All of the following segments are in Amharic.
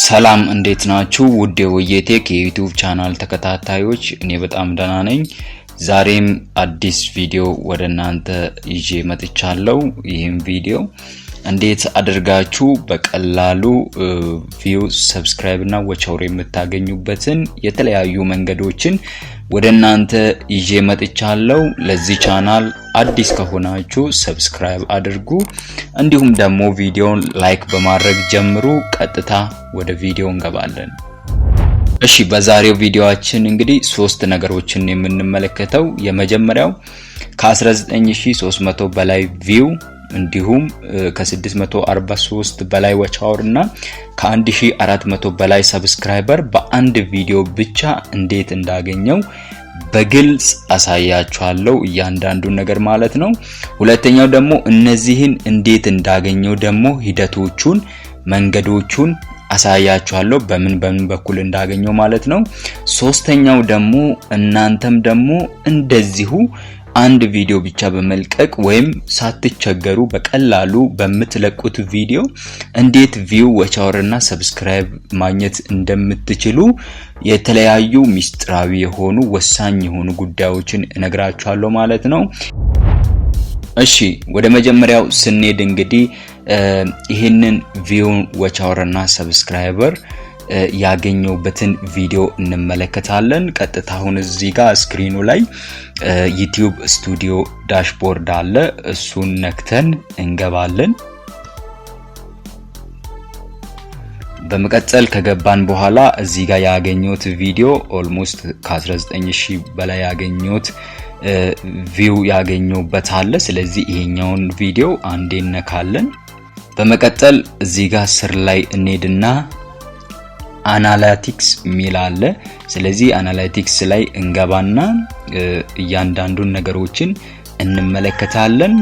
ሰላም እንዴት ናችሁ? ውድ የወየቴክ የዩቲዩብ ቻናል ተከታታዮች፣ እኔ በጣም ደህና ነኝ። ዛሬም አዲስ ቪዲዮ ወደ እናንተ ይዤ መጥቻለሁ። ይህም ቪዲዮ እንዴት አድርጋችሁ በቀላሉ ቪው፣ ሰብስክራይብ እና ዋች አወር የምታገኙበትን የተለያዩ መንገዶችን ወደ እናንተ ይዤ መጥቻለሁ። ለዚህ ቻናል አዲስ ከሆናችሁ ሰብስክራይብ አድርጉ፣ እንዲሁም ደግሞ ቪዲዮን ላይክ በማድረግ ጀምሩ። ቀጥታ ወደ ቪዲዮ እንገባለን። እሺ፣ በዛሬው ቪዲዮአችን እንግዲህ ሶስት ነገሮችን የምንመለከተው፣ የመጀመሪያው ከ19300 በላይ ቪው እንዲሁም ከ643 በላይ ዋች አወር እና ከ1400 በላይ ሰብስክራይበር በአንድ ቪዲዮ ብቻ እንዴት እንዳገኘው በግልጽ አሳያችኋለሁ፣ እያንዳንዱን ነገር ማለት ነው። ሁለተኛው ደግሞ እነዚህን እንዴት እንዳገኘው ደግሞ ሂደቶቹን፣ መንገዶቹን አሳያችኋለሁ፣ በምን በኩል እንዳገኘው ማለት ነው። ሶስተኛው ደግሞ እናንተም ደግሞ እንደዚሁ አንድ ቪዲዮ ብቻ በመልቀቅ ወይም ሳትቸገሩ በቀላሉ በምትለቁት ቪዲዮ እንዴት ቪው፣ ዋች አወር እና ሰብስክራይብ ማግኘት እንደምትችሉ የተለያዩ ሚስጥራዊ የሆኑ ወሳኝ የሆኑ ጉዳዮችን እነግራችኋለሁ ማለት ነው። እሺ፣ ወደ መጀመሪያው ስንሄድ እንግዲህ ይሄንን ቪው፣ ዋች አወር እና ሰብስክራይበር ያገኘውበትን ቪዲዮ እንመለከታለን። ቀጥታ አሁን እዚህ ጋር ስክሪኑ ላይ ዩቲዩብ ስቱዲዮ ዳሽቦርድ አለ፣ እሱን ነክተን እንገባለን። በመቀጠል ከገባን በኋላ እዚህ ጋር ያገኘሁት ቪዲዮ ኦልሞስት ከ19000 በላይ ያገኘሁት ቪው ያገኘውበት አለ። ስለዚህ ይሄኛውን ቪዲዮ አንዴ ነካለን። በመቀጠል እዚህ ጋር ስር ላይ እንሄድና አናላቲክስ ሚል አለ። ስለዚህ አናላቲክስ ላይ እንገባና እያንዳንዱን ነገሮችን እንመለከታለን።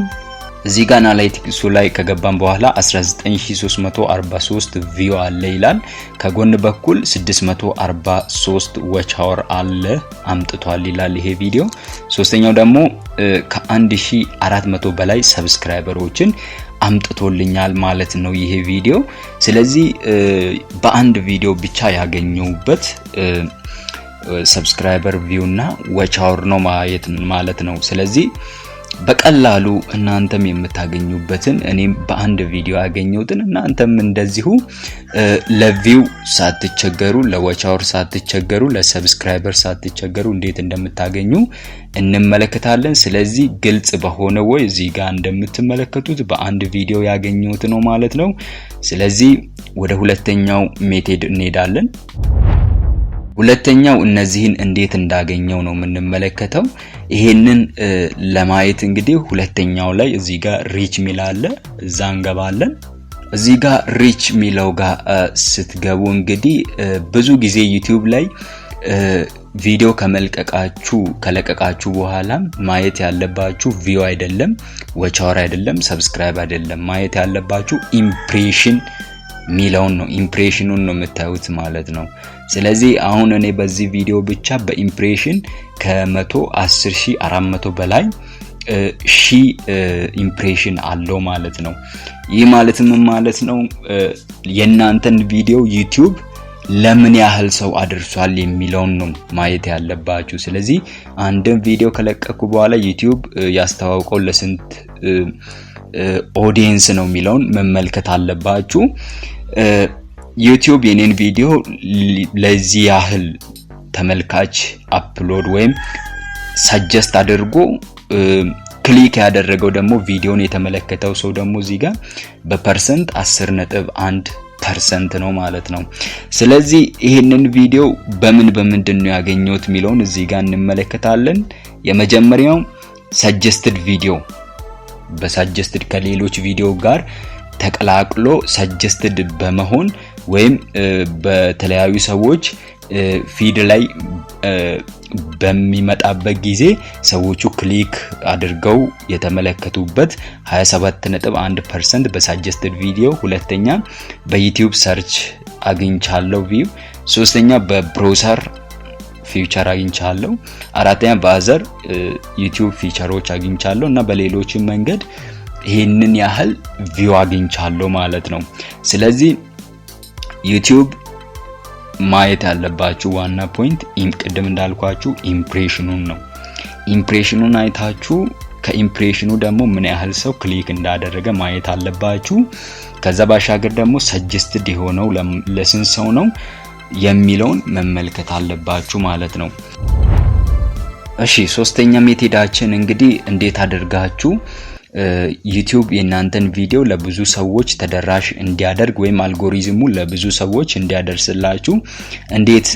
እዚህ ጋር አናላቲክሱ ላይ ከገባን በኋላ 19343 ቪው አለ ይላል። ከጎን በኩል 643 ዋች አወር አለ አምጥቷል ይላል ይሄ ቪዲዮ። ሶስተኛው ደግሞ ከ1400 በላይ ሰብስክራይበሮችን አምጥቶልኛል ማለት ነው ይሄ ቪዲዮ። ስለዚህ በአንድ ቪዲዮ ብቻ ያገኘውበት ሰብስክራይበር ቪው እና ዋች አወር ነው ማለት ነው። ስለዚህ በቀላሉ እናንተም የምታገኙበትን እኔም በአንድ ቪዲዮ ያገኘሁትን እናንተም እንደዚሁ ለቪው ሳትቸገሩ፣ ለዋች አወር ሳትቸገሩ፣ ለሰብስክራይበር ሳትቸገሩ እንዴት እንደምታገኙ እንመለከታለን። ስለዚህ ግልጽ በሆነ ወይ እዚህ ጋር እንደምትመለከቱት በአንድ ቪዲዮ ያገኘሁት ነው ማለት ነው። ስለዚህ ወደ ሁለተኛው ሜቴድ እንሄዳለን። ሁለተኛው እነዚህን እንዴት እንዳገኘው ነው የምንመለከተው። ይሄንን ለማየት እንግዲህ ሁለተኛው ላይ እዚህ ጋር ሪች ሚል አለ፣ እዛ እንገባለን። እዚህ ጋር ሪች ሚለው ጋር ስትገቡ እንግዲህ ብዙ ጊዜ ዩቲዩብ ላይ ቪዲዮ ከለቀቃችሁ በኋላ ማየት ያለባችሁ ቪው አይደለም፣ ዋች አወር አይደለም፣ ሰብስክራይብ አይደለም። ማየት ያለባችሁ ኢምፕሬሽን ሚለውን ነው። ኢምፕሬሽኑን ነው የምታዩት ማለት ነው። ስለዚህ አሁን እኔ በዚህ ቪዲዮ ብቻ በኢምፕሬሽን ከ110400 በላይ ኢምፕሬሽን አለው ማለት ነው። ይህ ማለት ምን ማለት ነው? የእናንተን ቪዲዮ ዩቲዩብ ለምን ያህል ሰው አድርሷል የሚለውን ነው ማየት ያለባችሁ። ስለዚህ አንድን ቪዲዮ ከለቀቁ በኋላ ዩቲዩብ ያስተዋውቀው ለስንት ኦዲየንስ ነው የሚለውን መመልከት አለባችሁ። ዩቲዩብ የኔን ቪዲዮ ለዚህ ያህል ተመልካች አፕሎድ ወይም ሰጀስት አድርጎ ክሊክ ያደረገው ደግሞ ቪዲዮን የተመለከተው ሰው ደግሞ እዚህ ጋር በፐርሰንት 10.1% ነው ማለት ነው። ስለዚህ ይሄንን ቪዲዮ በምንድን ነው ያገኘሁት የሚለውን እዚህ ጋር እንመለከታለን። የመጀመሪያው ሰጀስትድ ቪዲዮ፣ በሰጀስትድ ከሌሎች ቪዲዮ ጋር ተቀላቅሎ ሰጀስትድ በመሆን ወይም በተለያዩ ሰዎች ፊድ ላይ በሚመጣበት ጊዜ ሰዎቹ ክሊክ አድርገው የተመለከቱበት 27.1% በሰጀስትድ ቪዲዮ። ሁለተኛ በዩቲዩብ ሰርች አግኝቻለሁ ቪው። ሶስተኛ በብሮዘር ፊቸር አግኝቻለሁ። አራተኛ በአዘር ዩቲዩብ ፊቸሮች አግኝቻለሁ እና በሌሎችም መንገድ ይሄንን ያህል ቪው አግኝቻለሁ ማለት ነው። ስለዚህ ዩቲዩብ ማየት ያለባችሁ ዋና ፖይንት ቅድም እንዳልኳችሁ ኢምፕሬሽኑን ነው። ኢምፕሬሽኑን አይታችሁ ከኢምፕሬሽኑ ደግሞ ምን ያህል ሰው ክሊክ እንዳደረገ ማየት አለባችሁ። ከዛ ባሻገር ደግሞ ሰጀስትድ የሆነው ለስንት ሰው ነው የሚለውን መመልከት አለባችሁ ማለት ነው። እሺ ሶስተኛ ሜቴዳችን እንግዲህ እንዴት አድርጋችሁ ዩቲዩብ የናንተን ቪዲዮ ለብዙ ሰዎች ተደራሽ እንዲያደርግ ወይም አልጎሪዝሙ ለብዙ ሰዎች እንዲያደርስላችሁ እንዴት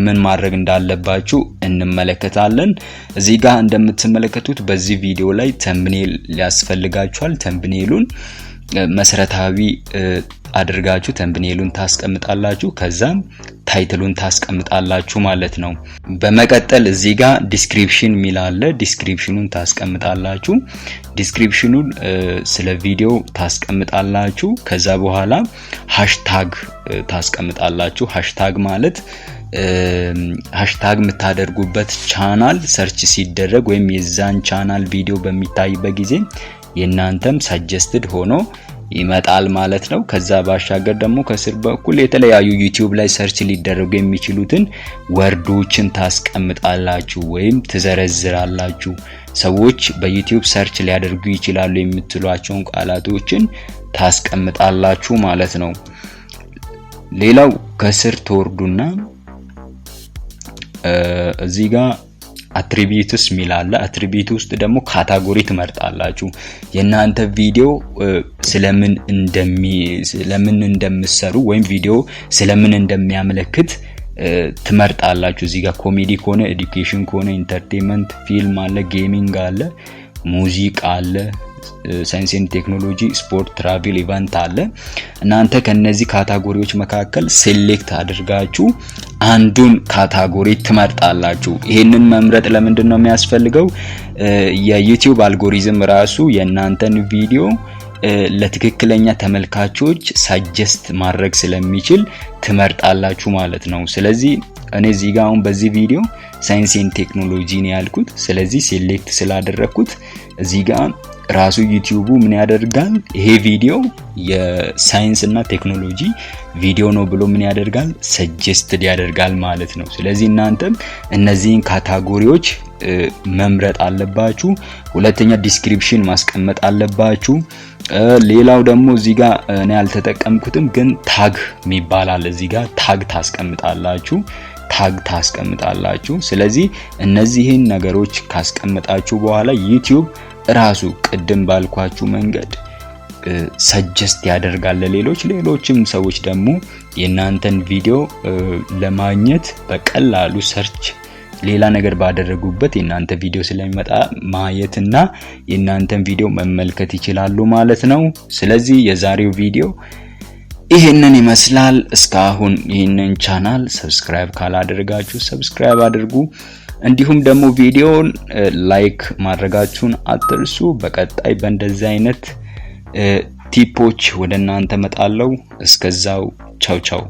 ምን ማድረግ እንዳለባችሁ እንመለከታለን። እዚህ ጋር እንደምትመለከቱት በዚህ ቪዲዮ ላይ ተምብኔል ያስፈልጋችኋል። ተምብኔሉን መሰረታዊ አድርጋችሁ ተምብኔሉን ታስቀምጣላችሁ። ከዛም ታይትሉን ታስቀምጣላችሁ ማለት ነው። በመቀጠል እዚህ ጋር ዲስክሪፕሽን ሚል አለ። ዲስክሪፕሽኑን ታስቀምጣላችሁ። ዲስክሪፕሽኑን ስለ ቪዲዮ ታስቀምጣላችሁ። ከዛ በኋላ ሃሽታግ ታስቀምጣላችሁ። ሃሽታግ ማለት ሃሽታግ የምታደርጉበት ቻናል ሰርች ሲደረግ ወይም የዛን ቻናል ቪዲዮ በሚታይበት ጊዜ የናንተም ሰጀስትድ ሆኖ ይመጣል ማለት ነው። ከዛ ባሻገር ደግሞ ከስር በኩል የተለያዩ ዩቲዩብ ላይ ሰርች ሊደረጉ የሚችሉትን ወርዶችን ታስቀምጣላችሁ ወይም ትዘረዝራላችሁ። ሰዎች በዩቲዩብ ሰርች ሊያደርጉ ይችላሉ የምትሏቸውን ቃላቶችን ታስቀምጣላችሁ ማለት ነው። ሌላው ከስር ተወርዱና እዚህ ጋር አትሪቢዩትስ ሚል አለ። አትሪቢዩት ውስጥ ደግሞ ካታጎሪ ትመርጣላችሁ። የናንተ ቪዲዮ ስለምን እንደምትሰሩ ወይም ቪዲዮ ስለምን እንደሚያመለክት ትመርጣላችሁ። እዚህ ጋር ኮሜዲ ከሆነ ኤዱኬሽን ከሆነ ኢንተርቴይንመንት፣ ፊልም አለ፣ ጌሚንግ አለ፣ ሙዚቃ አለ፣ ሳይንስ ኤንድ ቴክኖሎጂ፣ ስፖርት፣ ትራቭል፣ ኢቨንት አለ። እናንተ ከነዚህ ካታጎሪዎች መካከል ሴሌክት አድርጋችሁ አንዱን ካታጎሪ ትመርጣላችሁ። ይሄንን መምረጥ ለምንድን ነው የሚያስፈልገው? የዩቲዩብ አልጎሪዝም ራሱ የናንተን ቪዲዮ ለትክክለኛ ተመልካቾች ሰጀስት ማድረግ ስለሚችል ትመርጣላችሁ ማለት ነው። ስለዚህ እኔ እዚህ ጋር አሁን በዚህ ቪዲዮ ሳይንስ ኤንድ ቴክኖሎጂ ነው ያልኩት። ስለዚህ ሴሌክት ስላደረኩት እዚህ ጋር ራሱ ዩቲዩቡ ምን ያደርጋል? ይሄ ቪዲዮ የሳይንስ እና ቴክኖሎጂ ቪዲዮ ነው ብሎ ምን ያደርጋል? ሰጀስትድ ያደርጋል ማለት ነው። ስለዚህ እናንተም እነዚህን ካታጎሪዎች መምረጥ አለባችሁ። ሁለተኛ ዲስክሪፕሽን ማስቀመጥ አለባችሁ። ሌላው ደግሞ እዚህ ጋር እኔ አልተጠቀምኩትም ግን ታግ የሚባላል እዚህ ጋር ታግ ታስቀምጣላችሁ። ስለዚህ እነዚህን ነገሮች ካስቀመጣችሁ በኋላ ዩቲዩብ ራሱ ቅድም ባልኳችሁ መንገድ ሰጀስት ያደርጋል ለሌሎችም ሰዎች ደግሞ የናንተን ቪዲዮ ለማግኘት በቀላሉ ሰርች ሌላ ነገር ባደረጉበት የናንተ ቪዲዮ ስለሚመጣ ማየትና የናንተን ቪዲዮ መመልከት ይችላሉ ማለት ነው። ስለዚህ የዛሬው ቪዲዮ ይሄንን ይመስላል። እስካሁን ይሄንን ቻናል ሰብስክራይብ ካላደረጋችሁ ሰብስክራይብ አድርጉ። እንዲሁም ደግሞ ቪዲዮን ላይክ ማድረጋችሁን አትርሱ። በቀጣይ በእንደዚህ አይነት ቲፖች ወደ እናንተ መጣለው። እስከዛው ቻው ቻው።